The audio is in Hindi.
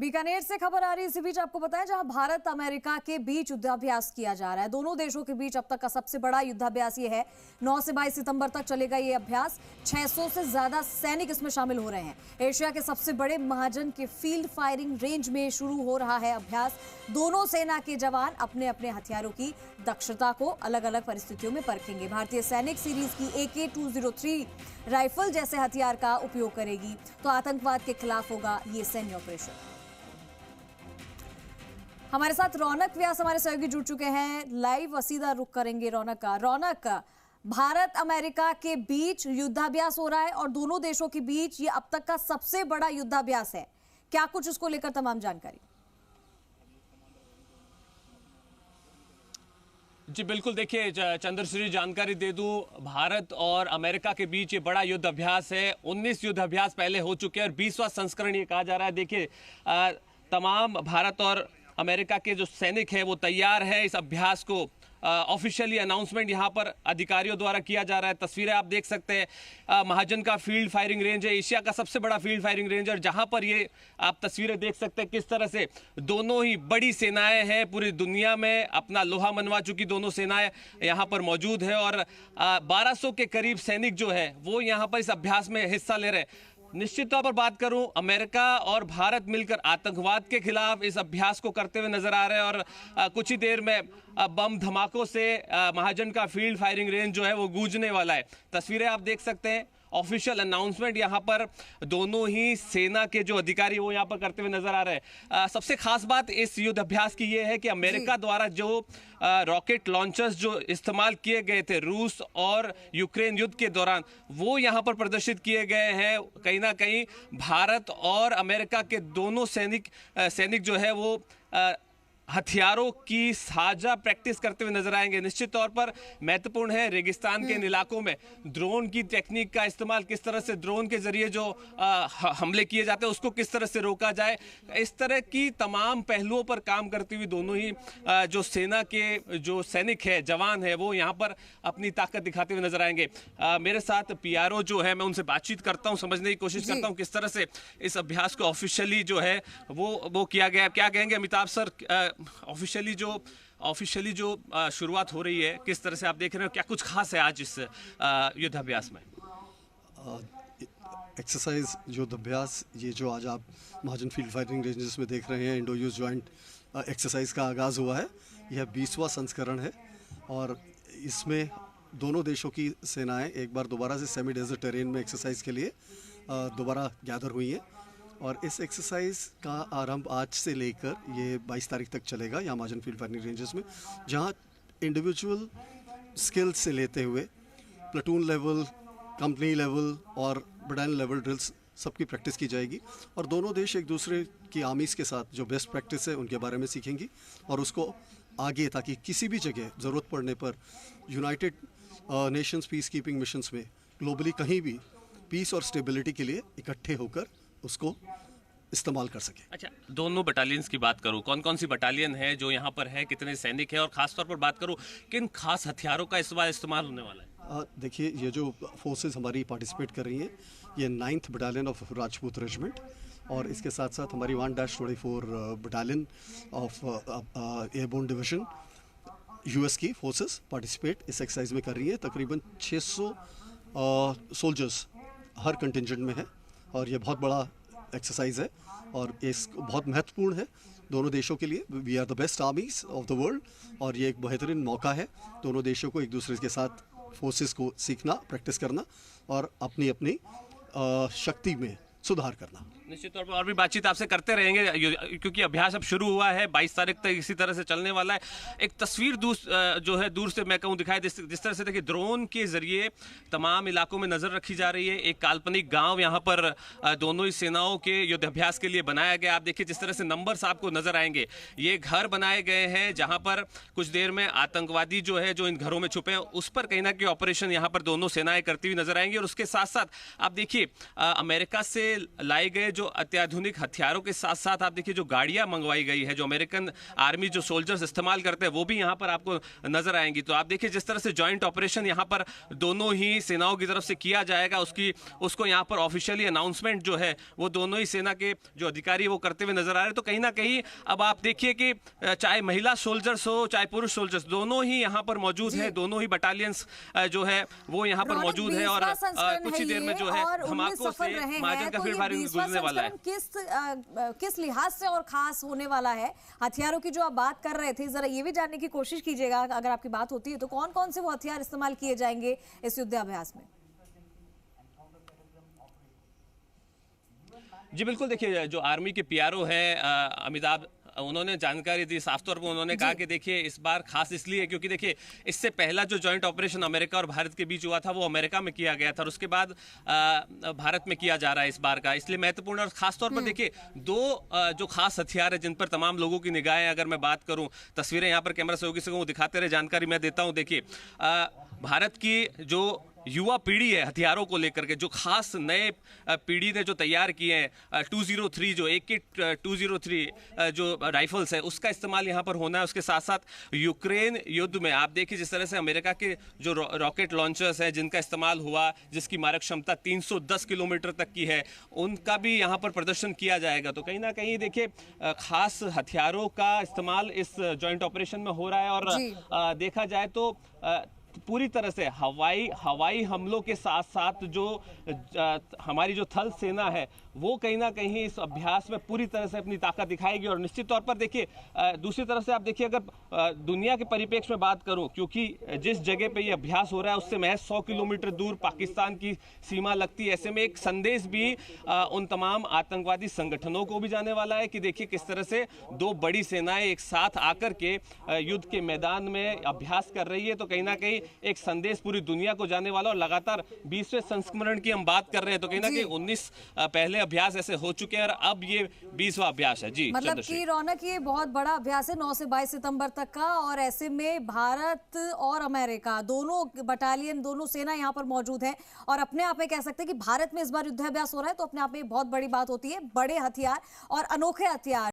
बीकानेर से खबर आ रही है। इसी बीच आपको बताएं, जहां भारत अमेरिका के बीच युद्धाभ्यास किया जा रहा है। दोनों देशों के बीच अब तक का सबसे बड़ा युद्धाभ्यास ये है। 9 से 22 सितंबर तक चलेगा ये अभ्यास। 600 से ज्यादा सैनिक इसमें शामिल हो रहे हैं। एशिया के सबसे बड़े महाजन के फील्ड फायरिंग रेंज में शुरू हो रहा है अभ्यास। दोनों सेना के जवान अपने अपने हथियारों की दक्षता को अलग अलग परिस्थितियों में परखेंगे। भारतीय सैनिक सीरीज की AK-203 राइफल जैसे हथियार का उपयोग करेगी, तो आतंकवाद के खिलाफ होगा ये सैन्य ऑपरेशन। हमारे साथ रौनक व्यास हमारे सहयोगी जुड़ चुके हैं। लाइव सीधा रुख करेंगे रौनक का। रौनक, भारत अमेरिका के बीच युद्धाभ्यास हो रहा है और दोनों देशों के बीच ये अब तक का सबसे बड़ा युद्धाभ्यास है। क्या कुछ उसको लेकर तमाम जानकारी? जी बिल्कुल, देखिए चंद्रश्री जानकारी दे दूं, भारत और अमेरिका के बीच ये बड़ा युद्ध अभ्यास है। 19 युद्ध अभ्यास पहले हो चुके हैं और 20वां संस्करण ये कहा जा रहा है। देखिए तमाम भारत और अमेरिका के जो सैनिक हैं वो तैयार है। इस अभ्यास को ऑफिशियली अनाउंसमेंट यहाँ पर अधिकारियों द्वारा किया जा रहा है। तस्वीरें आप देख सकते हैं। महाजन का फील्ड फायरिंग रेंज है, एशिया का सबसे बड़ा फील्ड फायरिंग रेंज है, और जहाँ पर ये आप तस्वीरें देख सकते हैं किस तरह से दोनों ही बड़ी सेनाएं हैं। पूरी दुनिया में अपना लोहा मनवा चुकी दोनों सेनाएं यहाँ पर मौजूद है और 1200 के करीब सैनिक जो है वो यहाँ पर इस अभ्यास में हिस्सा ले रहे हैं। निश्चित तौर पर बात करूं, अमेरिका और भारत मिलकर आतंकवाद के खिलाफ इस अभ्यास को करते हुए नजर आ रहे हैं और कुछ ही देर में बम धमाकों से महाजन का फील्ड फायरिंग रेंज जो है वो गूंजने वाला है। तस्वीरें आप देख सकते हैं। ऑफिशियल अनाउंसमेंट यहाँ पर दोनों ही सेना के जो अधिकारी वो यहाँ पर करते हुए नजर आ रहे हैं। सबसे खास बात इस युद्ध अभ्यास की ये है कि अमेरिका द्वारा जो रॉकेट लॉन्चर्स जो इस्तेमाल किए गए थे रूस और यूक्रेन युद्ध के दौरान, वो यहाँ पर प्रदर्शित किए गए हैं। कहीं ना कहीं भारत और अमेरिका के दोनों सैनिक जो है वो हथियारों की साझा प्रैक्टिस करते हुए नजर आएंगे। निश्चित तौर पर महत्वपूर्ण है रेगिस्तान के इन इलाकों में ड्रोन की टेक्निक का इस्तेमाल, किस तरह से ड्रोन के जरिए जो हमले किए जाते हैं उसको किस तरह से रोका जाए। इस तरह की तमाम पहलुओं पर काम करती हुई दोनों ही जो सेना के जो सैनिक है, जवान है, वो यहाँ पर अपनी ताकत दिखाते हुए नजर आएंगे। मेरे साथ PRO जो है, मैं उनसे बातचीत करता हूँ, समझने की कोशिश करता हूँ किस तरह से इस अभ्यास को ऑफिशियली जो है वो किया गया। क्या कहेंगे अमिताभ सर, ऑफिशियली जो शुरुआत हो रही है, किस तरह से आप देख रहे हो, क्या कुछ खास है आज इस युद्धाभ्यास में? एक्सरसाइज युद्धाभ्यास, ये जो आज आप महाजन फील्ड फायरिंग रेंजेस में देख रहे हैं, इंडो यूएस ज्वाइंट एक्सरसाइज का आगाज़ हुआ है। यह 20वां संस्करण है और इसमें दोनों देशों की सेनाएं एक बार दोबारा से सेमी डेजर्ट टेरेन में एक्सरसाइज के लिए दोबारा गैदर हुई हैं और इस एक्सरसाइज का आरंभ आज से लेकर ये 22 तारीख तक चलेगा यहाँ महाजन फील्ड फायरिंग रेंजेस में, जहाँ इंडिविजुअल स्किल्स से लेते हुए प्लेटून लेवल, कंपनी लेवल और बटालियन लेवल ड्रिल्स सबकी प्रैक्टिस की जाएगी और दोनों देश एक दूसरे की आर्मीज़ के साथ जो बेस्ट प्रैक्टिस है उनके बारे में सीखेंगी और उसको आगे, ताकि किसी भी जगह ज़रूरत पड़ने पर United Nations peace keeping missions में ग्लोबली कहीं भी पीस और स्टेबिलिटी के लिए इकट्ठे होकर उसको इस्तेमाल कर सके। अच्छा, दोनों बटालियंस की बात करूं, कौन कौन सी बटालियन है जो यहाँ पर है, कितने सैनिक हैं, और खासतौर पर बात करूं किन खास हथियारों का इस्तेमाल होने वाला है? देखिए, ये जो फोर्सेस हमारी पार्टिसिपेट कर रही हैं, ये 9th battalion of Rajput regiment और इसके साथ साथ हमारी 1-24 battalion of airborne division US की फोर्सेस पार्टिसिपेट इस एक्सरसाइज में कर रही है। तकरीबन 600 सोल्जर्स हर कंटिजेंट में है और ये बहुत बड़ा एक्सरसाइज है और ये बहुत महत्वपूर्ण है दोनों देशों के लिए। We are the best armies of the world और ये एक बेहतरीन मौका है दोनों देशों को एक दूसरे के साथ फोर्सेस को सीखना, प्रैक्टिस करना और अपनी अपनी शक्ति में सुधार करना। निश्चित तौर पर और भी बातचीत आपसे करते रहेंगे क्योंकि अभ्यास अब शुरू हुआ है, 22 तारीख तक इसी तरह से चलने वाला है। एक तस्वीर जो है दूर से मैं कहूँ दिखाई, जिस तरह से देखिए ड्रोन के जरिए तमाम इलाकों में नजर रखी जा रही है। एक काल्पनिक गांव यहाँ पर दोनों ही सेनाओं के युद्धाभ्यास के लिए बनाया गया। आप देखिए जिस तरह से नंबर्स आपको नजर आएंगे, ये घर बनाए गए हैं जहाँ पर कुछ देर में आतंकवादी जो है जो इन घरों में छुपे हैं उस पर कहीं ना कहीं ऑपरेशन यहाँ पर दोनों सेनाएं करती हुई नजर आएंगी। और उसके साथ साथ आप देखिए अमेरिका से लाए गए जो अत्याधुनिक हथियारों के साथ साथ आप देखिए जो गाड़ियां मंगवाई गई है, जो अमेरिकन आर्मी जो सोल्जर्स इस्तेमाल करते हैं, वो भी यहाँ पर आपको नजर आएंगी। तो आप देखिए जिस तरह से जॉइंट ऑपरेशन यहाँ पर दोनों ही सेनाओं की तरफ से किया जाएगा, उसको यहाँ पर ऑफिशियली अनाउंसमेंट जो है वो दोनों ही सेना के जो अधिकारी वो करते हुए नजर आ रहे हैं। तो कहीं ना कहीं अब आप देखिए कि चाहे महिला सोल्जर्स हो चाहे पुरुष सोल्जर्स, दोनों ही यहाँ पर मौजूद है, दोनों ही बटालियंस जो है वो यहाँ पर मौजूद है। और कुछ ही देर में जो है धमाकों से महाजन का फील्ड फायरिंग गुजरने वाला है। किस लिहाज से और खास होने वाला है? हथियारों की जो आप बात कर रहे थे, जरा ये भी जानने की कोशिश कीजिएगा अगर आपकी बात होती है तो, कौन कौन से वो हथियार इस्तेमाल किए जाएंगे इस युद्धाभ्यास में? जी बिल्कुल, देखिए जो आर्मी के पीआरओ है अमिताभ, उन्होंने जानकारी दी। साफ तौर पर उन्होंने कहा कि देखिए इस बार खास इसलिए क्योंकि देखिए इससे पहला जो जॉइंट ऑपरेशन अमेरिका और भारत के बीच हुआ था वो अमेरिका में किया गया था और उसके बाद भारत में किया जा रहा है इस बार का, इसलिए महत्वपूर्ण। और खास तौर पर देखिए दो जो खास हथियार है जिन पर तमाम लोगों की निगाहें, अगर मैं बात करूं, तस्वीरें यहाँ पर कैमरा सहयोगी से दिखाते रहे, जानकारी मैं देता हूँ। देखिए भारत की जो युवा पीढ़ी है हथियारों को लेकर के, जो खास नए पीढ़ी ने जो तैयार किए हैं 203 जो AK-203 जो राइफल्स है उसका इस्तेमाल यहाँ पर होना है। उसके साथ साथ यूक्रेन युद्ध में आप देखिए जिस तरह से अमेरिका के जो रॉकेट लॉन्चर्स हैं जिनका इस्तेमाल हुआ, जिसकी मारक क्षमता 310 किलोमीटर तक की है, उनका भी यहाँ पर प्रदर्शन किया जाएगा। तो कहीं ना कहीं देखिए खास हथियारों का इस्तेमाल इस जॉइंट ऑपरेशन में हो रहा है। और देखा जाए तो पूरी तरह से हवाई हमलों के साथ साथ जो हमारी जो थल सेना है वो कहीं ना कहीं इस अभ्यास में पूरी तरह से अपनी ताकत दिखाएगी। और निश्चित तौर पर देखिए दूसरी तरफ से आप देखिए अगर दुनिया के परिप्रेक्ष्य में बात करूं, क्योंकि जिस जगह पे ये अभ्यास हो रहा है उससे महज 100 किलोमीटर दूर पाकिस्तान की सीमा लगती है। ऐसे में एक संदेश भी उन तमाम आतंकवादी संगठनों को भी जाने वाला है कि देखिए किस तरह से दो बड़ी सेनाएं एक साथ आकर के युद्ध के मैदान में अभ्यास कर रही है। तो कहीं ना कहीं एक संदेश पूरी दुनिया को जाने वाला। और लगातार 20वें संस्करण की हम बात कर रहे हैं तो कहीं ना कहीं 19 पहले अभ्यास ऐसे हो चुके हैं और अब ये 20वां अभ्यास है। जी मतलब कि रौनक, ये बहुत बड़ा अभ्यास है 9 से 22 सितंबर तक का, और ऐसे में भारत और अमेरिका दोनों बटालियन, दोनों सेना यहाँ पर मौजूद है। और अपने आप में कह सकते हैं कि भारत में इस बार युद्धाभ्यास हो रहा है तो अपने आप में बहुत बड़ी बात होती है। बड़े हथियार और अनोखे हथियार